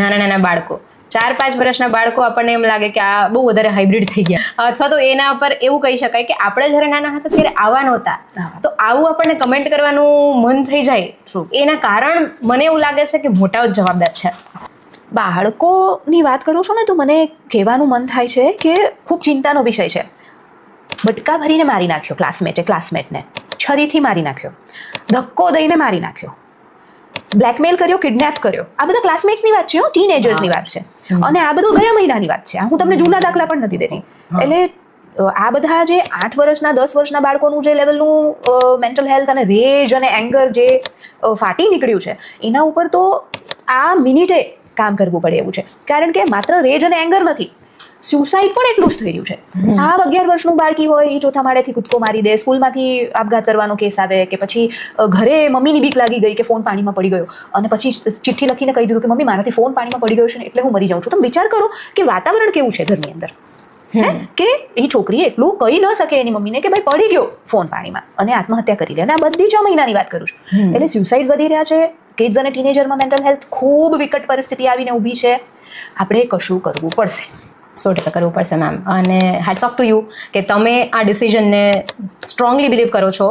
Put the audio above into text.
નાના બાળકો 4-5 વર્ષના બાળકો આપણને એમ લાગે કે આ બહુ વધારે હાઇબ્રિડ થઈ ગયા, અથવા તો એના પર એવું કહી શકાય કે આપણે જ્યારે નાના હતા ત્યારે આવા નહોતા, તો આવું આપણને કમેન્ટ કરવાનું મન થઈ જાય. એના કારણ મને એવું લાગે છે કે મોટાઓ જ જવાબદાર છે. બાળકોની વાત કરું છું ને તો મને કહેવાનું મન થાય છે કે ખૂબ ચિંતાનો વિષય છે. બટકા ભરીને મારી નાખ્યો ક્લાસમેટને, છરીથી મારી નાખ્યો, ધક્કો દઈને મારી નાખ્યો, બ્લેકમેલ કર્યો, કિડનેપ કર્યો. આ બધા ક્લાસમેટ્સની વાત છે, ટીનેજર્સની વાત છે, અને આ બધું ગયા મહિનાની વાત છે. હું તમને જૂના દાખલા પણ નથી દેતી. એટલે આ બધા જે 8 વર્ષના 10 વર્ષના બાળકોનું જે લેવલનું મેન્ટલ હેલ્થ અને રેજ અને એંગર જે ફાટી નીકળ્યું છે, એના ઉપર તો આ મિનિટે કામ કરવું પડે એવું છે. કારણ કે માત્ર રેજ અને એંગર નથી, સ્યુસાઇડ પણ એટલું જ થઈ રહ્યું છે. 11 વર્ષનું બાળકી હોય, એ ચોથા માળેથી કૂદકો મારી દે, સ્કૂલમાંથી આપઘાત કરવાનો કેસ આવે, કે પછી ઘરે મમ્મીની બીક લાગી ગઈ કે ફોન પાણીમાં પડી ગયો, અને પછી ચિઠ્ઠી લખીને કહી દીધું કે મમ્મી મારાથી ફોન પાણીમાં પડી ગયો છે ને એટલે હું મરી જાઉં છું. તમે વિચાર કરો કે વાતાવરણ કેવું છે ઘરની અંદર, કે એ છોકરી એટલું કહી ન શકે એની મમ્મીને કે ભાઈ પડી ગયો ફોન પાણીમાં, અને આત્મહત્યા કરી લે. અને આ બધી 6 મહિનાની વાત કરું છું. એટલે સ્યુસાઇડ વધી રહ્યા છે. કિડ્સ અને ટીનેજરમાં મેન્ટલ હેલ્થ ખૂબ વિકટ પરિસ્થિતિ આવીને ઊભી છે. આપણે કશું કરવું પડશે. 100% કરવું પડશે મેમ. અને હેટ્સ ઓફ ટુ યુ કે તમે આ ડિસિઝનને સ્ટ્રોંગલી બિલીવ કરો છો.